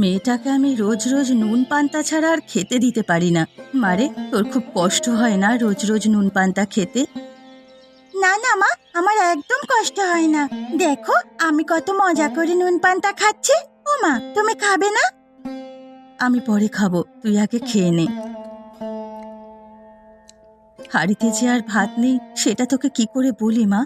মেয়েটাকে আমি রোজ রোজ নুন পান্তা ছাড়া আর খেতে দিতে পারি না। মারে, তোর খুব কষ্ট হয় না রোজ রোজ নুন পান্তা খেতে? না না মা, আমার একদম কষ্ট হয় না। দেখো আমি কত মজা করে নুন পান্তা খাচ্ছি। ও মা, তুমি খাবে না? আমি পরে খাবো, তুই আগে খেয়ে নে। হাড়িতে যে আর ভাত নেই সেটা তোকে কি করে বলি মা?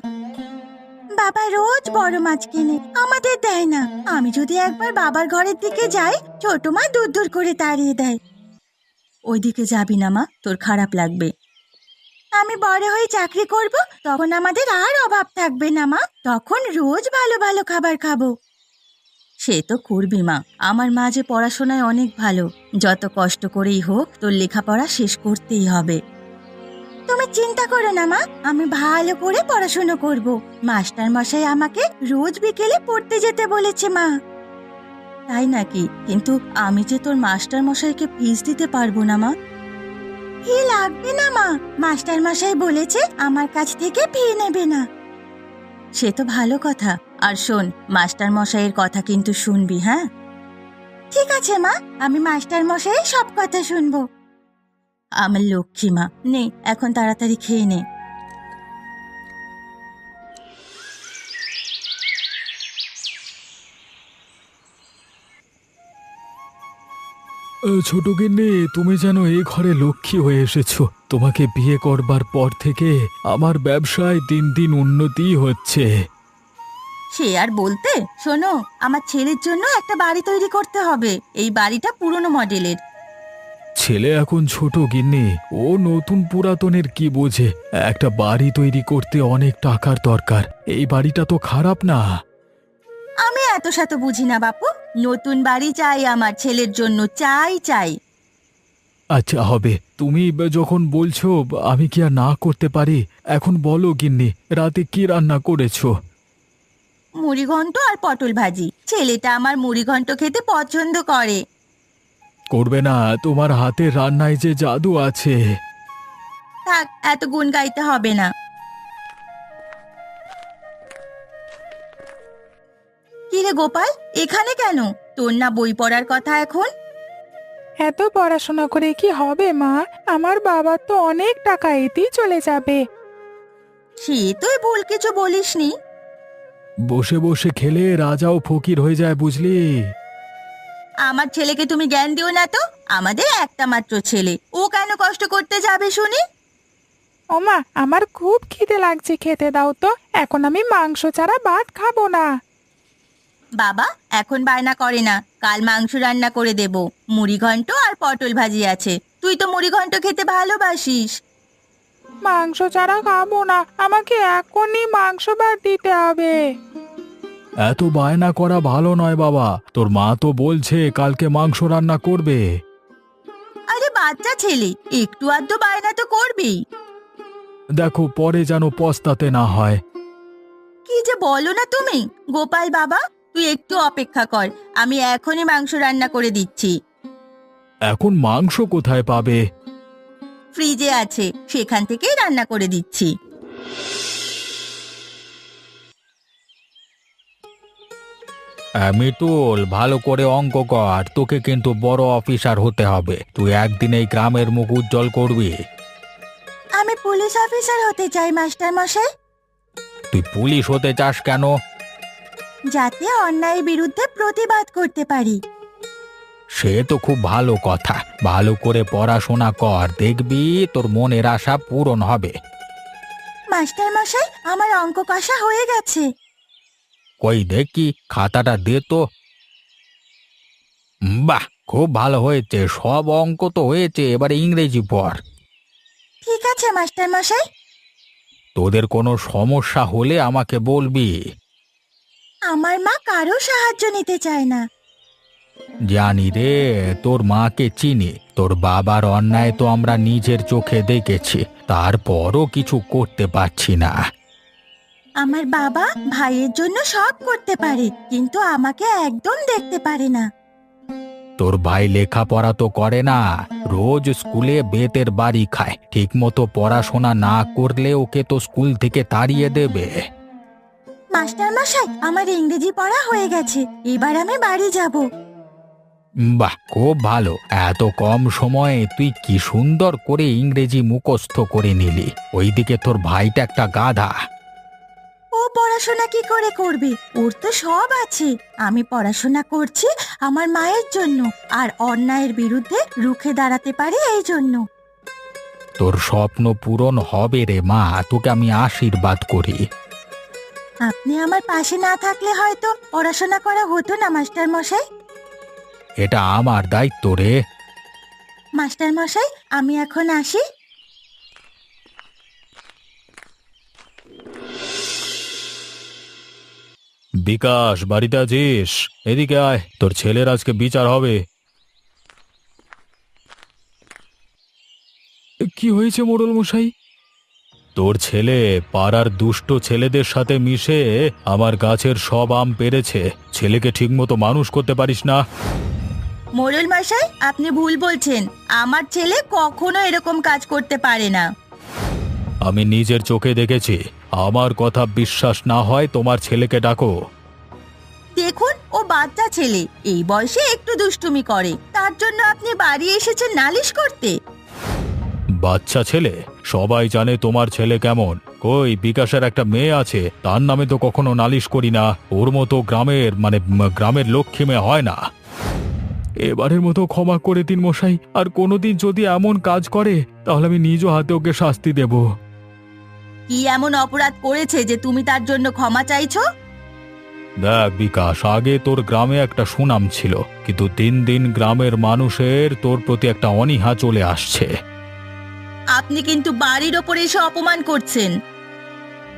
বাবা রোজ বড় মাছ কিনে আমাদের দেয় না। আমি যদি একবার বাবার ঘরের দিকে যাই, ছোট মা দূর দূর করে তাড়িয়ে দেয়। ওইদিকে যাবি না মা, তোর খারাপ লাগবে। আমি বড় হয়ে চাকরি করব, তখন আমাদের আর অভাব থাকবে না মা। তখন রোজ ভালো ভালো খাবার খাবো। সে তো করবি মা। আমার মা যে পড়াশোনায় অনেক ভালো, যত কষ্ট করেই হোক তোর লেখাপড়া শেষ করতেই হবে। তুমি চিন্তা করো না মা, আমি ভালো করে পড়াশোনা করব। মাস্টার মশাই আমাকে রোজ বিকেলে পড়তে যেতে বলেছে মা। তাই নাকি? কিন্তু আমি যে তোর মাস্টার মশাইকে ফিস দিতে পারবো না মা। ফি লাগবে না মা, মাস্টার মশাই বলেছে আমার কাছ থেকে ফি নেবে না। সে তো ভালো কথা। আর শোন, মাস্টার মশাইয়ের কথা কিন্তু শুনবি, হ্যাঁ? ঠিক আছে মা, আমি মাস্টার মশাইয়ের সব কথা শুনবো। আমার লক্ষ্মী মা, নে এখন তাড়াতাড়ি খেয়ে নে। ছোট গিন্নি, তুমি যেন এই ঘরে লক্ষ্মী হয়ে এসেছো। তোমাকে বিয়ে করবার পর থেকে আমার ব্যবসায় দিন দিন উন্নতি হচ্ছে। সে আর বলতে, শোনো, আমার ছেলের জন্য একটা বাড়ি তৈরি করতে হবে। এই বাড়িটা পুরনো মডেলের। ছেলে এখন ছোট গিন্নি, ও নতুন পুরাতনের কি বোঝে। একটা বাড়ি তৈরি করতে অনেক টাকার দরকার। এই বাড়িটা তো খারাপ না। আমি এত শত বুঝি না বাপু। নতুন বাড়ি চাই আমার ছেলের জন্য, চাই চাই। আচ্ছা হবে, তুমি যখন বলছো আমি কি আর না করতে পারি? এখন বলো গিন্নি, রাতে কি রান্না করেছো? মুড়িঘণ্ট আর পটল ভাজি। ছেলেটা আমার মুড়িঘণ্ট খেতে পছন্দ করে। করবে না? তোমার হাতের রান্নায় যে জাদু আছে। থাক, এত গুণ গাইতে হবে না। কিরে গোপাল, এখানে কেন? তোর না বই পড়ার কথা এখন? এত পড়াশোনা করে কি হবে মা? আমার বাবার তো অনেক টাকা এতেই চলে যাবে। সে তুই ভুল কিছু বলিসনি। বসে বসে খেলে রাজাও ফকির হয়ে যায়, বুঝলি? আমার ছেলেকে তুমি জ্ঞান দিও না তো। আমাদের একটা মাত্র ছেলে, ও কেন কষ্ট করতে যাবে শুনি? ওমা, আমার খুব খিদে লাগছে, খেতে দাও তো। এখন আমি মাংস ছাড়া ভাত খাবো না। বাবা এখন বায়না করে না, কাল মাংস রান্না করে দেব। মুড়িঘণ্ট আর পটল ভাজি আছে। তুই তো মুড়িঘণ্ট খেতে ভালোবাসিস। মাংস ছাড়া খাবো না, আমাকে এখনই মাংস ভাত দিতে হবে। এত বায়না করা ভালো নয় বাবা। তোর মা তো বলছে কালকে মাংস রান্না করবে। আরে বাচ্চা ছেলে, একটু আধটু বায়না তো করবি। দেখো পরে যেন পস্তাতে না হয়। কি যে বলো না তুমি। গোপাল বাবা, তুই একটু অপেক্ষা কর, আমি এখনই মাংস রান্না করে দিচ্ছি। এখন মাংস কোথায় পাবে? ফ্রিজে আছে, সেখান থেকেই রান্না করে দিচ্ছি। মিতুল, ভালো করে অঙ্ক কর। তোকে কিন্তু বড় অফিসার হতে হবে। তুই একদিন এই গ্রামের মুখ উজ্জ্বল করবি। আমি পুলিশ অফিসার হতে চাই মাস্টার মশাই। তুই পুলিশ হতে চাস কেন? যাতে অন্যায়ের বিরুদ্ধে প্রতিবাদ করতে পারি। সে তো খুব ভালো কথা। ভালো করে পড়াশোনা কর, দেখবি তোর মনের আশা পূরণ হবে। মাস্টার মশাই, আমার অঙ্ক কষা হয়ে গেছে। কই দেখি, খাতাটা দে তো। বাহ, খুব ভালো হয়েছে। সব অঙ্ক তো হয়েছে, এবারে ইংরেজি পড়। ঠিক আছে মাস্টার মশাই। তোদের কোনো সমস্যা হলে আমাকে বলবি। আমার মা কারো সাহায্য নিতে চায় না। জানি রে, তোর মাকে চিনি। তোর বাবার অন্যায় তো আমরা নিজের চোখে দেখেছি, তারপরও কিছু করতে পারছি না। আমার বাবা ভাইয়ের জন্য সব করতে পারে, কিন্তু আমাকে একদম দেখতে পারে না। তোর ভাই লেখাপড়া তো করে না, রোজ স্কুলে বেতের বাড়ি খায়। ঠিক মতো পড়াশোনা না করলে ওকে তো স্কুল থেকে তাড়িয়ে দেবে। মাস্টার মশাই, আমার ইংরেজি পড়া হয়ে গেছে, এবার আমি বাড়ি যাব। বাহ, খুব ভালো। এত কম সময়ে তুই কি সুন্দর করে ইংরেজি মুখস্থ করে নিলি। ওইদিকে তোর ভাইটা একটা গাধা। ও পড়াশোনা কি করে করবে? ওর তো সব আছে। আমি পড়াশোনা করছি আমার মায়ের জন্য, আর অন্যায়ের বিরুদ্ধে রুখে দাঁড়াতে পারি এই জন্য। তোর স্বপ্ন পূরণ হবে রে মা, তোকে আমি আশীর্বাদ করি। আপনি আমার পাশে না থাকলে হয়তো পড়াশোনা করা হতো না মাস্টার মশাই। এটা আমার দায়িত্ব রে। মাস্টার মশাই, আমি এখন আসি। বিকাশ, বাড়িতে আছিস? এদিকে আয়, তোর ছেলের আজকে বিচার হবে। কি হয়েছে মোড়ল মশাই? তোর ছেলে পাড়ার দুষ্ট ছেলেদের সাথে মিশে আমার গাছের সব আম পেড়েছে। ছেলেকে ঠিকমতো মানুষ করতে পারিস না। মোড়ল মশাই, আপনি ভুল বলছেন। আমার ছেলে কখনো এরকম কাজ করতে পারে না। আমি নিজের চোখে দেখেছি। আমার কথা বিশ্বাস না হয় তোমার ছেলেকে ডাকো। দেখুন, ও বাচ্চা ছেলে, এই বয়সে একটু দুষ্টুমি করে, তার জন্য আপনি বাড়ি এসেছেন নালিশ করতে? বাচ্চা ছেলে? সবাই জানে তোমার ছেলে কেমন। কই, বিকাশের একটা মেয়ে আছে, তার নামে তো কখনো নালিশ করি না। ওর মতো গ্রামের লক্ষ্মী মেয়ে হয় না। এবারের মতো ক্ষমা করে দিন মশাই। আর কোনোদিন যদি এমন কাজ করে তাহলে আমি নিজ হাতে ওকে শাস্তি দেব। কি এমন অপরাধ করেছে যে তুমি তার জন্য ক্ষমা চাইছো? দেখ বিকাশ, আগে তোর গ্রামে একটা সুনাম ছিল, কিন্তু দিন দিন গ্রামের মানুষের তোর প্রতি একটা অনীহা চলে আসছে। আপনি কিন্তু বাড়ির ওপরে এসে অপমান করছেন।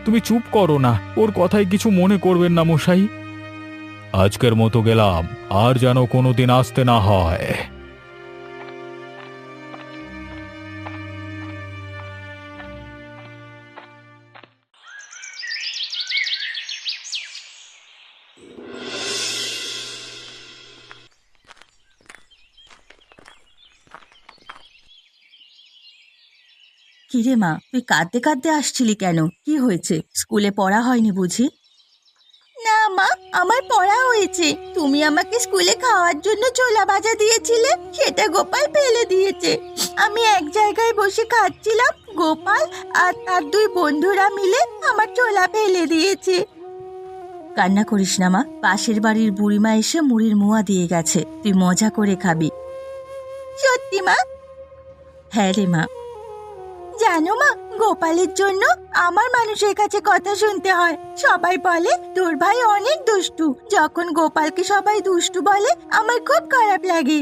তুমি চুপ করো না, ওর কথায় কিছু মনে করবেন না মশাই। আজকের মতো গেলাম, আর যেন কোনোদিন আসতে না হয়। কিরে মা, তুই কাঁদতে কাঁদতে আসছিলি কেন? কি হয়েছে? স্কুলে পড়া হয়নি বুঝি? না মা, আমার পড়া হয়েছে। তুমি আমাকে স্কুলে খাওয়ার জন্য ছোলা ভাজা দিয়েছিলে, সেটা গোপাল ফেলে দিয়েছে। আমি এক জায়গায় বসে খাচ্ছিলাম, গোপাল আর তার দুই বন্ধুরা মিলে আমার ছোলা ফেলে দিয়েছে। কান্না করিস না মা, পাশের বাড়ির বুড়িমা এসে মুড়ির মোয়া দিয়ে গেছে, তুই মজা করে খাবি। সত্যি মা? হ্যাঁ রে মা। জানো মা, গোপালের জন্য আমার মানুষের কাছে কথা শুনতে হয়। সবাই বলে তোর ভাই অনেক দুষ্টু। যখন গোপালকে সবাই দুষ্টু বলে আমার খুব খারাপ লাগে।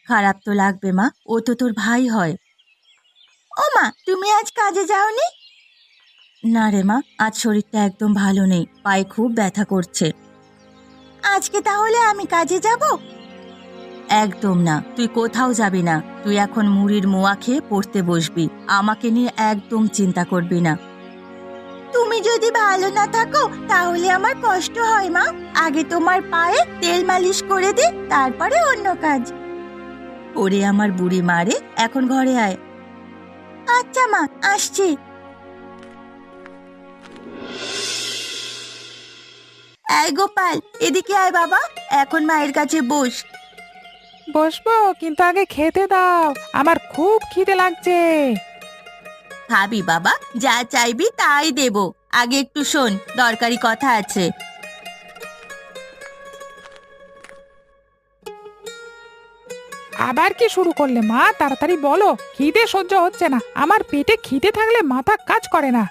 খারাপ তো লাগবে মা, ও তো তোর ভাই হয়। ও মা, তুমি আজ কাজে যাওনি? না রে মা, আজ শরীরটা একদম ভালো নেই, পায়ে খুব ব্যথা করছে। আজকে তাহলে আমি কাজে যাব? একদম না, তুই কোথাও যাবি না। তুই এখন মুড়ির মোয়া খেয়ে পড়তে বসবি। আমাকে নিয়ে একদম চিন্তা করবি না। তুমি যদি ভালো না থাকো তাহলে আমার কষ্ট হয় মা। আগে তোমার পায়ে তেল মালিশ করে দে, তারপরে অন্য কাজ। ওরে আমার বুড়ি মারে, এখন ঘরে আয়। আচ্ছা মা, আসছি। এই গোপাল, এদিকে আয় বাবা, এখন মায়ের কাছে বস। বসবো, কিন্তু আগে খেতে দাও, আমার খুব খিদে লাগছে। খাবি বাবা, যা চাইবি তাই দেব। আগে একটু শোন, দরকারি কথা আছে। আবার কি শুরু করলে মা? তাড়াতাড়ি বলো, খিদে সহ্য হচ্ছে না। আমার পেটে খিদে থাকলে মাথা কাজ করে না।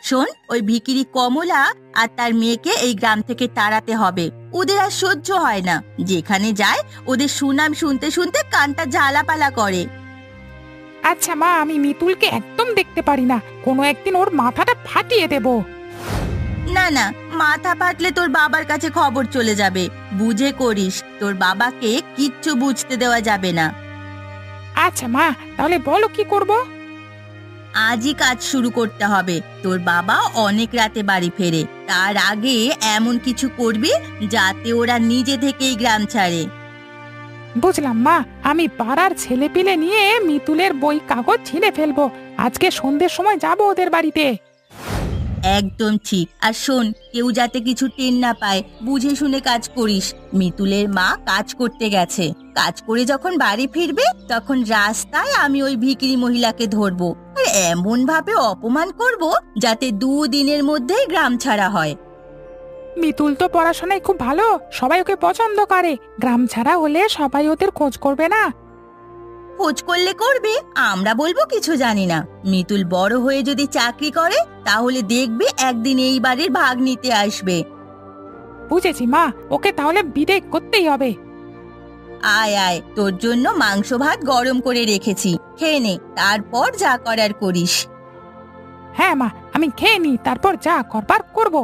শোন, ওই ভিকিরি কমলা আর তার মেয়েকে এই গ্রাম থেকে তাড়াতে হবে। ওদের আর সহ্য হয় না। যেখানে যায় ওদের সুনাম শুনতে শুনতে কানটা ঝালাপালা করে। আচ্ছা মা, আমি মিতুলকে একদম দেখতে পারি না। কোনো একদিন ওর মাথাটা ফাটিয়ে দেব। না না, মাথা ফাটলে তোর বাবার কাছে খবর চলে যাবে। বুঝে করিস, তোর বাবাকে কিচ্ছু বুঝতে দেওয়া যাবে না। আচ্ছা মা, তাহলে বলো কি করব? আজই কাজ শুরু করতে হবে। তোর বাবা অনেক রাতে বাড়ি ফেরে, তার আগে এমন কিছু করবি যাতে ওরা নিজে থেকেই গ্রাম ছাড়ে। বুঝলাম মা, আমি পাড়ার ছেলেপিলে নিয়ে মিতুলের বই কাগজ ছিঁড়ে ফেলবো। আজকে সন্ধ্যের সময় যাব ওদের বাড়িতে। একদম ঠিক। আর শোন, কেউ যাতে কিছু টের না পায়, বুঝে শুনে কাজ করিস। মিতুলের মা কাজ করতে গেছে, কাজ করে যখন বাড়ি ফিরবে তখন রাস্তায় আমি ওই ভিখিরি মহিলাকে ধরবো আর এমন ভাবে অপমান করব যাতে 2 দিনের মধ্যেই গ্রাম ছাড়া হয়। মিতুল তো পড়াশোনায় খুব ভালো, সবাই ওকে পছন্দ করে। গ্রাম ছাড়া হলে সবাই ওদের খোঁজ করবে না? খোঁজ করলে করবে, আমরা বলবো কিছু জানি না। মিতুল বড় হয়ে যদি চাকরি করে তাহলে দেখবে একদিন এই বাড়ির ভাগ নিতে আসবে। বুঝেছি মা, ওকে তাহলে বিদায় করতেই হবে। আয় আয়, তোর জন্য মাংস ভাত গরম করে রেখেছি, খেয়ে নে, তারপর যা করার করিস। হ্যাঁ মা, আমি খেয়ে নি, তারপর যা করবার করব।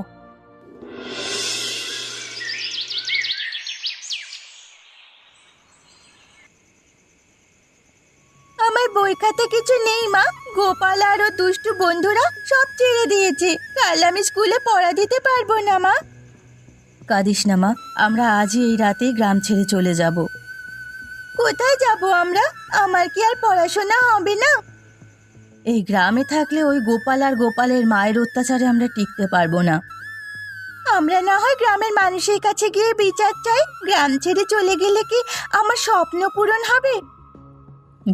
আমার বই খাতে কিছু নেই মা। গোপাল আর ওর দুষ্টু বন্ধুরা সব ছেড়ে দিয়েছে। কাল আমি স্কুলে পড়া দিতে পারবো না মা। কাঁদিস না মা, আমরা আজই এই রাতে গ্রাম ছেড়ে চলে যাব। কোথায় যাব আমরা? আমার কি আর পড়াশোনা হবে না? এই গ্রামে থাকলে ওই গোপাল আর গোপালের মায়ের অত্যাচারে আমরা টিকতে পারবো না। আমরা না হয় গ্রামের মানুষের কাছে গিয়ে বিচার চাই। গ্রাম ছেড়ে চলে গেলে কি আমার স্বপ্ন পূরণ হবে?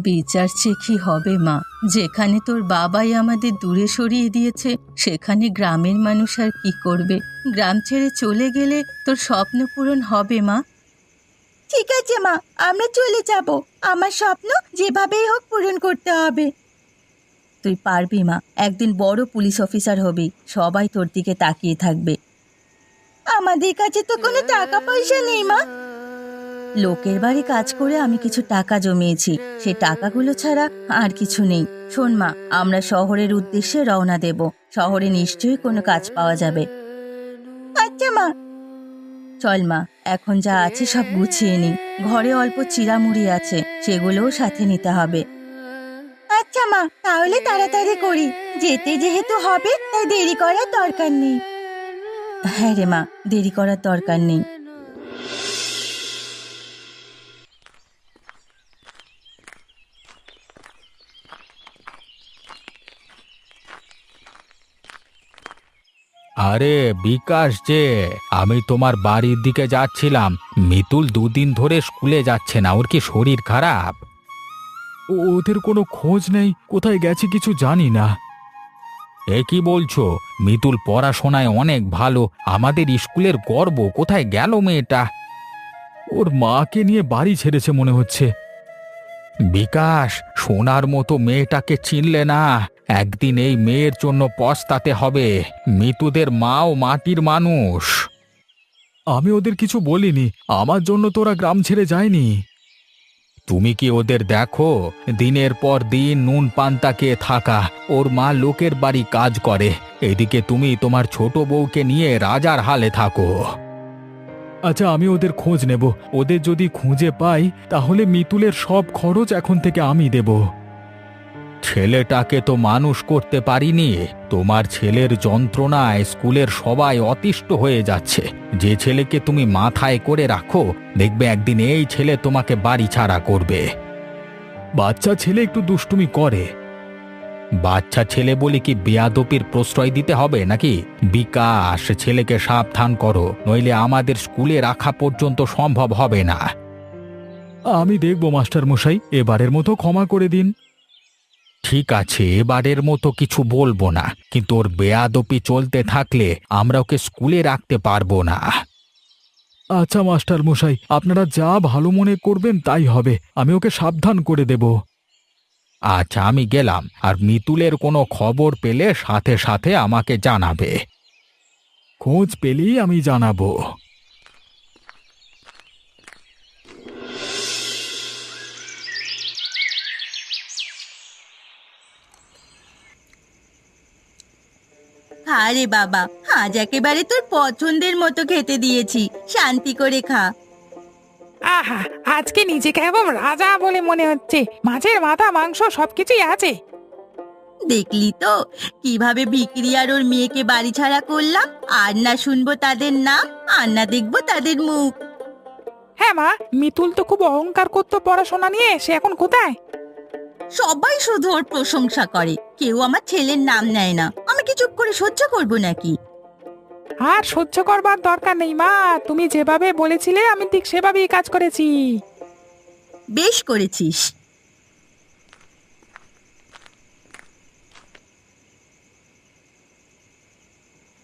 বিচার চেয়ে কি হবে মা? যেখানে তোর বাবাই আমাদের দূরে সরিয়ে দিয়েছে সেখানে গ্রামের মানুষ আর কি করবে? গ্রাম ছেড়ে চলে গেলে তোর স্বপ্ন পূরণ হবে মা। ঠিক আছে মা, আমরা চলে যাব। আমার স্বপ্ন যেভাবেই হোক পূরণ করতে হবে। তুই পারবি মা, একদিন বড় পুলিশ অফিসার হবি, সবাই তোর দিকে তাকিয়ে থাকবে। আমাদের কাছে তো কোনো টাকা পয়সা নেই মা। লোকের বাড়ি কাজ করে আমি কিছু টাকা জমিয়েছি, সে টাকাগুলো ছাড়া আর কিছু নেই। শোন মা, আমরা শহরের উদ্দেশ্যে রওনা দেব। শহরে নিশ্চয়ই কোনো কাজ পাওয়া যাবে। আচ্ছা মা। চল মা, এখন যা আছে সব গুছিয়ে নি। ঘরে অল্প চিড়ামুড়ি আছে, সেগুলোও সাথে নিতে হবে। আচ্ছা মা, তাহলে তাড়াতাড়ি করি। যেতে যেহেতু হবে তাই দেরি করার দরকার নেই। হ্যাঁ রে মা, দেরি করার দরকার নেই। আরে বিকাশ যে, আমি তোমার বাড়ির দিকে যাচ্ছিলাম। মিতুল 2 দিন ধরে স্কুলে যাচ্ছে না, ওর কি শরীর খারাপ? ওদের কোনো খোঁজ নেই, কোথায় গেছে কিছু জানি না। এ কি বলছো? মিতুল পড়াশোনায় অনেক ভালো, আমাদের স্কুলের গর্ব। কোথায় গেল মেয়েটা? ওর মাকে নিয়ে বাড়ি ছেড়েছে মনে হচ্ছে। বিকাশ, সোনার মতো মেয়েটাকে চিনলে না? একদিন এই মেয়ের জন্য পস্তাতে হবে। মিতুদের মাও মাটির মানুষ। আমি ওদের কিছু বলিনি, আমার জন্য তোরা গ্রাম ছেড়ে যায়নি। তুমি কি ওদের দেখো? দিনের পর দিন নুন পান্তা থাকা। ওর মা লোকের বাড়ি কাজ করে, এদিকে তুমি তোমার ছোট বউকে নিয়ে রাজার হালে থাকো। আচ্ছা, আমি ওদের খোঁজ নেব। ওদের যদি খুঁজে পাই তাহলে মিতুলের সব খরচ এখন থেকে আমি দেব। ছেলেটাকে তো মানুষ করতে পারিনি। তোমার ছেলের যন্ত্রণায় স্কুলের সবাই অতিষ্ঠ হয়ে যাচ্ছে। যে ছেলেকে তুমি মাথায় করে রাখো, দেখবে একদিন এই ছেলে তোমাকে বাড়ি ছাড়া করবে। বাচ্চা ছেলে একটু দুষ্টুমি করে। বাচ্চা ছেলে বলে কি বেয়াদপির প্রশ্রয় দিতে হবে নাকি? বিকাশ, ছেলেকে সাবধান করো, নইলে আমাদের স্কুলে রাখা পর্যন্ত সম্ভব হবে না। আমি দেখব মাস্টার মশাই, এবারের মতো ক্ষমা করে দিন। ঠিক আছে, এবারের মতো কিছু বলবো না, কিন্তু ওর বেয়াদপি চলতে থাকলে আমরা ওকে স্কুলে রাখতে পারবো না। আচ্ছা মাস্টার মশাই, আপনারা যা ভালো মনে করবেন তাই হবে। আমি ওকে সাবধান করে দেব। আচ্ছা, আমি গেলাম। আর মিতুলের কোনো খবর পেলে সাথে সাথে আমাকে জানাবে। খোঁজ পেলেই আমি জানাবো। আরে বাবা, আজ একেবারে তোর পছন্দের মতো খেতে দিয়েছি, শান্তি করে খা। আহা, আজকে নিজেকে একদম রাজা বলে মনে হচ্ছে। মাছের মাথা, মাংস সবকিছুই আছে। দেখলি তো কিভাবে ভিখিরি আর ওর মেয়েকে বাড়ি ছাড়া করলাম। আর না শুনবো তাদের নাম, আর না দেখবো তাদের মুখ। হ্যাঁ মা, মিতুল তো খুব অহংকার করতো পড়াশোনা নিয়ে, সে এখন কোথায়? সবাই শুধু ওর প্রশংসা করে, কেউ আমার ছেলের নাম নেয় না। আমি কি চুপ করে সহ্য করব নাকি? আর সহ্য করবার দরকার নেই মা, তুমি যেভাবে বলেছিলে আমি ঠিক সেভাবেই কাজ করেছি। বেশ করেছিস।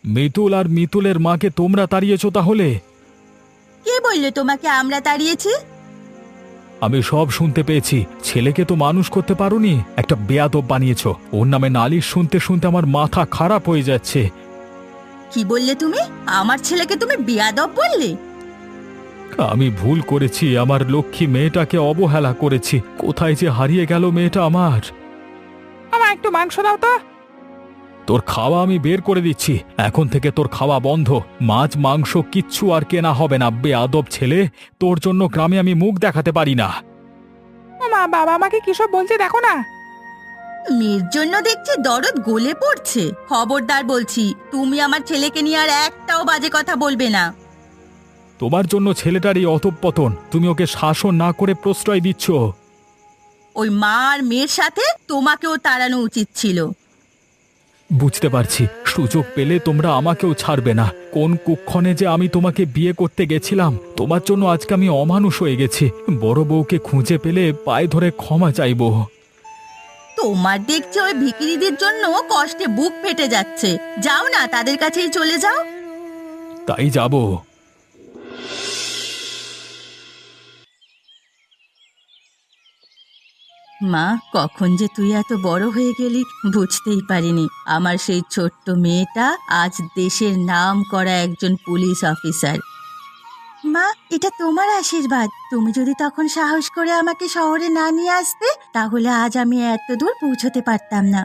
মিতুল আর মিতুলের মাকে তোমরা তাড়িয়েছো তাহলে? কে বললো তোমাকে আমরা তাড়িয়েছি? আমি সব শুনতে পেয়েছি। ছেলেকে তো মানুষ করতে পারোনি, একটা বেয়াদব বানিয়েছো। ওর নামে নালিশ শুনতে শুনতে আমার মাথা খারাপ হয়ে যাচ্ছে। কি বললে তুমি? আমার ছেলেকে তুমি বেয়াদব বললে? আমি ভুল করেছি, আমার লক্ষ্মী মেয়েটাকে অবহেলা করেছি। কোথায় যে হারিয়ে গেল মেয়েটা আমার। আমার একটু মাংস দাও তো। তোর খাওয়া আমি বের করে দিচ্ছি, এখন থেকে তোর খাওয়া বন্ধ। মাছ মাংস কিচ্ছু আর কেনা হবে না। বেয়াদব ছেলে, তোর জন্য গ্রামে আমি মুখ দেখাতে পারি না। ও মা, বাবা আমাকে কিসব বলছে দেখো না। মেয়ের জন্য দেখছি দরদ গলে পড়ছে। খবরদার বলছি, তুমি আমার ছেলেকে নিয়ে আর একটাও বাজে কথা বলবে না। তোমার জন্য ছেলেটার এই অধঃপতন, তুমি ওকে শাসন না করে প্রশ্রয় দিচ্ছ। ওই মা আর মেয়ের সাথে তোমাকেও তাড়ানো উচিত ছিল। বুঝতে পারছি, সুযোগ পেলে তোমরা আমাকেও ছাড়বে না। কোন কুক্ষণে যে আমি তোমাকে বিয়ে করতে গেছিলাম, তোমার জন্য আজকে আমি অমানুষ হয়ে গেছি। বড় বউকে খুঁজে পেলে পায়ে ধরে ক্ষমা চাইবো। তোমার দেখছি ওই ভিখিরিদের জন্য কষ্টে বুক ফেটে যাচ্ছে। যাও না, তাদের কাছেই চলে যাও। তাই যাব। মা, কখন যে তুই এত বড় হয়ে গেলি বুঝতেই পারিনি। আমার সেই ছোট্ট মেয়েটা আজ দেশের নাম করা একজন পুলিশ অফিসার। মা, এটা তোমার আশীর্বাদ। তুমি যদি তখন সাহস করে আমাকে শহরে না নিয়ে আসতে, তাহলে আজ আমি এত দূর পৌঁছতে পারতাম না।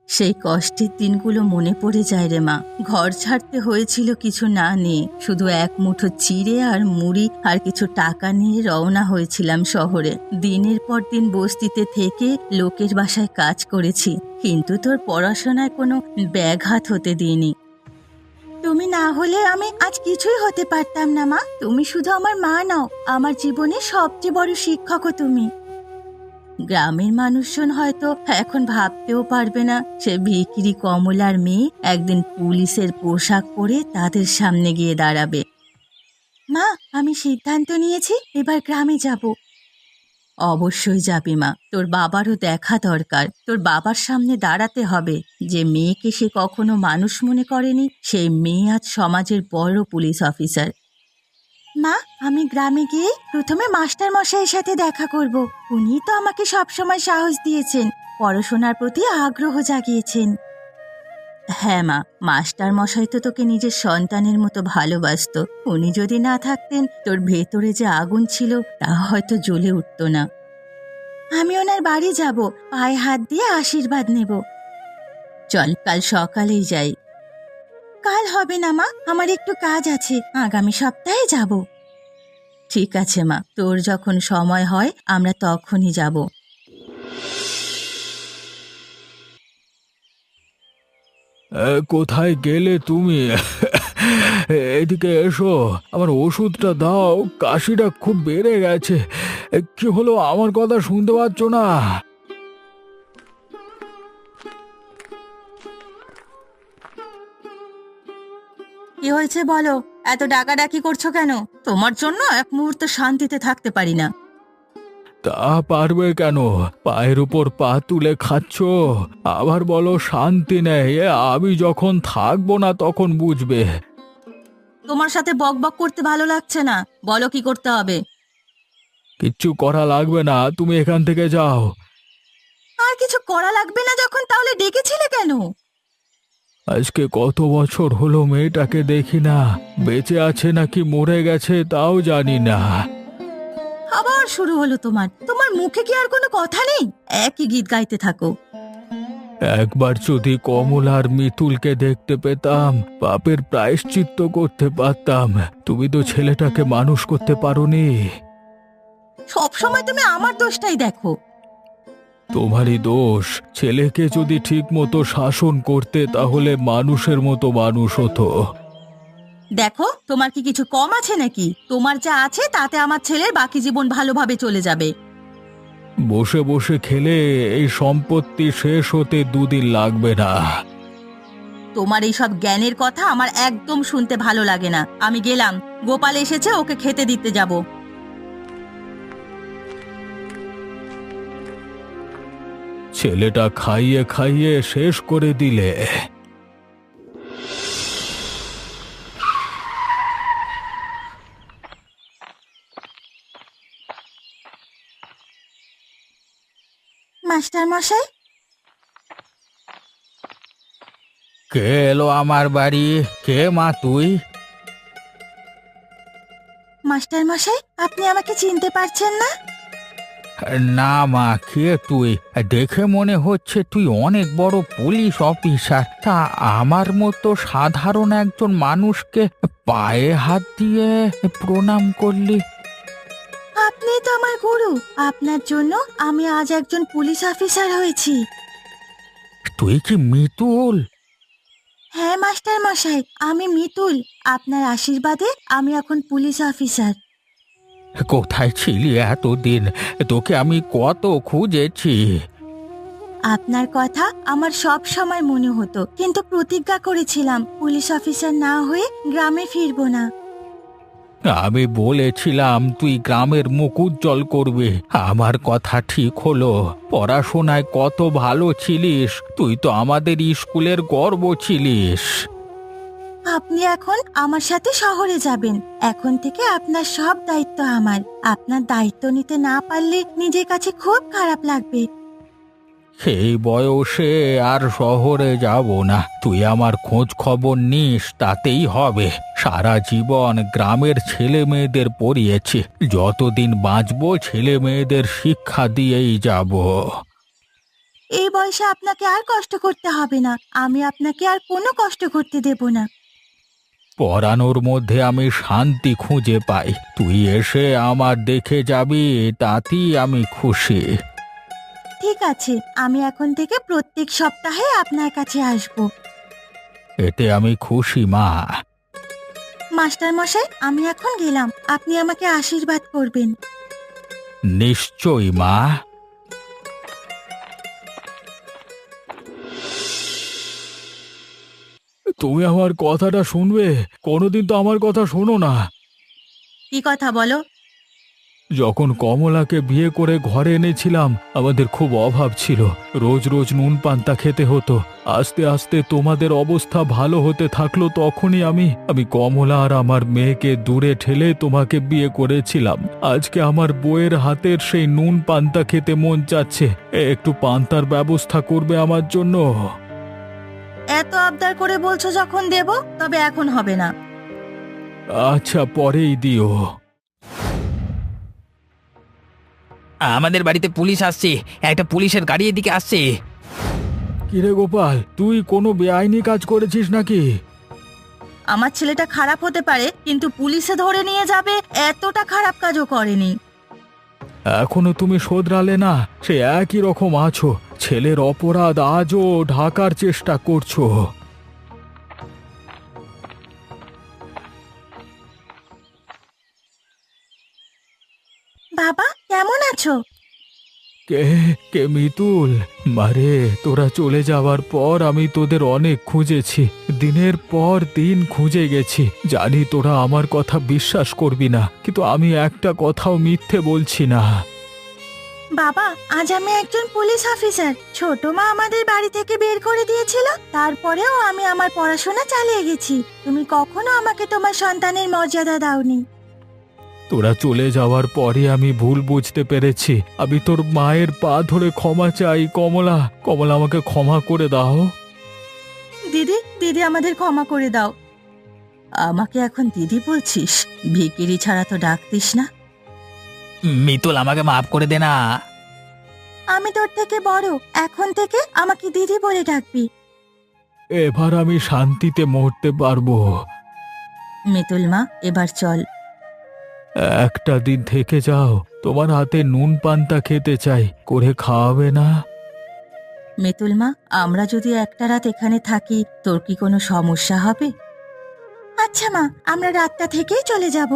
সেই কষ্টের দিনগুলো মনে পড়ে যায় রে মা। ঘর ছাড়তে হয়েছিল কিছু না নিয়ে, শুধু এক মুঠো চিড়ে আর মুড়ি আর কিছু টাকা নিয়ে রওনা হয়েছিলাম শহরে। দিনের পর দিন বস্তিতে থেকে লোকের বাসায় কাজ করেছি, কিন্তু তোর পড়াশোনায় কোনো ব্যাঘাত হতে দিইনি। তুমি না হলে আমি আজ কিছুই হতে পারতাম না মা। তুমি শুধু আমার মা নাও, আমার জীবনের সবচেয়ে বড় শিক্ষকও তুমি। গ্রামের মানুষজন হয়তো এখন ভাবতেও পারবে না সে ভিখিরি কমলার মেয়ে একদিন পুলিশের পোশাক পরে তাদের সামনে গিয়ে দাঁড়াবে। মা, আমি সিদ্ধান্ত নিয়েছি, এবার গ্রামে যাব। অবশ্যই যাবি মা, তোর বাবারও দেখা দরকার। তোর বাবার সামনে দাঁড়াতে হবে। যে মেয়েকে সে কখনো মানুষ মনে করেনি, সেই মেয়ে আজ সমাজের বড় পুলিশ অফিসার। মা, আমি গ্রামে গিয়ে প্রথমে মাস্টার মশাইয়ের সাথে দেখা করব। উনি তো আমাকে সবসময় সাহস দিয়েছেন, পড়াশোনার প্রতি আগ্রহ জাগিয়েছেন। হ্যাঁ মা, মাস্টার মশাই তো তোকে নিজের সন্তানের মতো ভালোবাসতো। উনি যদি না থাকতেন, তোর ভেতরে যে আগুন ছিল তা হয়তো জ্বলে উঠত না। আমি ওনার বাড়ি যাব, পায়ে হাত দিয়ে আশীর্বাদ নেব। চল, কাল সকালেই যাই। কাল হবে না মা, আমার একটু কাজ আছে, আগামী সপ্তাহে যাব। ঠিক আছে মা, তোর যখন সময় হয় আমরা তখনই যাব। কোথায় গেলে তুমি? এদিকে এসো, আমার ওষুধটা দাও। কাশিটা খুব বেড়ে গেছে। কি হলো, আমার কথা শুনতে পাচ্ছ না? কি হয়েছে বলো? এত ডাকাডাকি করছো কেন? তোমার জন্য এক মুহূর্ত শান্তিতে থাকতে পারি না। তা পারবে কেন? পায়ের উপর পা তুলে খাচ্ছ, আবার বলো শান্তি নেই। আমি যখন থাকবো না তখন বুঝবে। তোমার সাথে বকবক করতে ভালো লাগছে না, বলো কি করতে হবে। কিচ্ছু করা লাগবে না, তুমি এখান থেকে যাও। আর কিছু করা লাগবে না যখন, তাহলে ডেকেছিলে কেন? আজকে কত বছর হলো মেয়েটাকে দেখি না। বেঁচে আছে নাকি মরে গেছে তাও জানি না। আবার শুরু হলো তোমার। তোমার মুখে কি আর কোনো কথা নেই? একই গীত গাইতে থাকো। একবার যদি কমল আর মিতুলকে দেখতে পেতাম, পাপের প্রায়শ্চিত্ত করতে পারতাম। তুমি তো ছেলেটাকে মানুষ করতে পারোনি। সব সময় তুমি আমার দোষটাই দেখো। তোমারই দোষ। ছেলেকে যদি ঠিক মতো শাসন করতে, তাহলে মানুষের মতো মানুষ হতো। দেখো, তোমার কি কিছু কম আছে নাকি? তোমার যা আছে তাতে আমার ছেলের বাকি জীবন ভালোভাবে চলে যাবে। বসে বসে খেলে এই সম্পত্তি শেষ হতে দুদিন লাগবে না। তোমার এই সব জ্ঞানের কথা আমার একদম শুনতে ভালো লাগে না। আমি গেলাম, গোপাল এসেছে, ওকে খেতে দিতে যাব। ছেলেটা খাইয়ে খাইয়ে শেষ করে দিলে। মাস্টার মশাই, কে এলো আমার বাড়ি? কে মা তুই? মাস্টার মশাই, আপনি আমাকে চিনতে পারছেন না? না মা, কে তুই? দেখে মনে হচ্ছে তুই অনেক বড় পুলিশ অফিসার। তা আমার মতো সাধারণ একজন মানুষকে পায়ে হাত দিয়ে প্রণাম করলি? আপনি তো আমার গুরু। আপনার জন্য আমি আজ একজন পুলিশ অফিসার হয়েছি। তুই কি মিতুল? হ্যাঁ মাস্টার মশাই, আমি মিতুল। আপনার আশীর্বাদে আমি এখন পুলিশ অফিসার। কোথায় ছিলি এতদিন? তোকে আমি কত খুঁজেছি। আপনার কথা আমার সব সময় মনে হতো, কিন্তু প্রতিজ্ঞা করেছিলাম পুলিশ অফিসার না হয়ে গ্রামে ফিরবো না। আমি বলেছিলাম তুই গ্রামের মুখ উজ্জ্বল করবে। আমার কথা ঠিক হলো। পড়াশোনায় কত ভালো ছিলিস, তুই তো আমাদের স্কুলের গর্ব ছিলিস। আপনি এখন আমার সাথে শহরে যাবেন। এখন থেকে আপনার সব দায়িত্ব আমার। আপনার দায়িত্ব নিতে না পারলে নিজের কাছে খুব খারাপ লাগবে। সেই বয়সে আর শহরে যাব না। তুই আমার খোঁজ খবর নিস, তাতেই হবে। সারা জীবন গ্রামের ছেলে মেয়েদের পড়িয়েছি। যতদিন বাঁচবো ছেলে মেয়েদের শিক্ষা দিয়েই যাব। এই বয়সে আপনাকে আর কষ্ট করতে হবে না। আমি আপনাকে আর কোনো কষ্ট করতে দেব না। পড়ানোর মধ্যে আমি শান্তি খুঁজে পাই। তুই এসে আমার দেখে যাবি, তাতেই আমি খুশি। ঠিক আছে, আমি এখন থেকে প্রত্যেক সপ্তাহে আপনার কাছে আসব। এতে আমি খুশি মা। মাস্টার মশাই, আমি এখন গেলাম। আপনি আমাকে আশীর্বাদ করবেন। নিশ্চয়ই মা। তুমি আমার কথাটা শুনবে? কোনোদিন তো আমার কথা শোনো না। কি কথা বলো? যখন কমলাকে বিয়ে করে ঘরে এনেছিলাম, আমাদের খুব অভাব ছিল। রোজ রোজ নুন পান্তা খেতে হতো। আস্তে আস্তে তোমাদের অবস্থা ভালো হতে থাকলো, তখনই আমি কমলা আর আমার মেয়েকে দূরে ঠেলে তোমাকে বিয়ে করেছিলাম। আজকে আমার বউয়ের হাতের সেই নুন পান্তা খেতে মন চাচ্ছে। একটু পান্তার ব্যবস্থা করবে আমার জন্য? এত আবদার করে বলছো যখন দেব, তবে এখন হবে না। আচ্ছা, পরেই দিও। আমাদের বাড়িতে পুলিশ আসছে। একটা পুলিশের গাড়ি এদিকে আসছে। কিরে গোপাল, তুই কোনো বেআইনি কাজ করেছিস নাকি? আমার ছেলেটা খারাপ হতে পারে, কিন্তু পুলিশে ধরে নিয়ে যাবে এতটা খারাপ কাজও করেনি। এখনো তুমি শোধরালে না? সে একই রকম আছো। ছেলের অপরাধ আজও ঢাকার চেষ্টা করছো। বাবা, কেমন আছো? কে কে মিতুল? মারে, তোরা চলে যাওয়ার পর আমি তোদের অনেক খুঁজেছি। দিনের পর দিন খুঁজে গেছি। জানি তোরা আমার কথা বিশ্বাস করবি না, কিন্তু আমি একটা কথাও মিথ্যে বলছি না। বাবা, আজ আমি একজন পুলিশ অফিসার। ছোট মা আমাদের বাড়ি থেকে বের করে দিয়েছিল, তারপরেও আমি আমার পড়াশোনা চালিয়ে গেছি। তুমি কখনো আমাকে তোমার সন্তানের মর্যাদা দাওনি। তোরা চলে যাওয়ার পরে আমি ভুল বুঝতে পেরেছি। আমি তোর মায়ের পা ধরে ক্ষমা চাই। কমলা, কমলা, আমাকে ক্ষমা করে দাও। দিদি, দিদি, আমাদের ক্ষমা করে দাও। আমাকে এখন দিদি বলছিস? ভিকিরি ছাড়া তো ডাকতিস না। মিতুল, আমাকে মাফ করে দে না। আমি তোর থেকে বড়, এখন থেকে আমাকে দিদি বলে ডাকবি। এবার আমি শান্তিতে মরতে পারবো। মিতুল মা, এবার চল। একটা দিন থেকে যাও। তোমার হাতে নুন পান্তা খেতে চাই, করে খাওয়াবে না? মিতুল মা, আমরা যদি একটা রাত এখানে থাকি, তোর কি কোনো সমস্যা হবে? আচ্ছা মা, আমরা রাতটা থেকেই চলে যাব।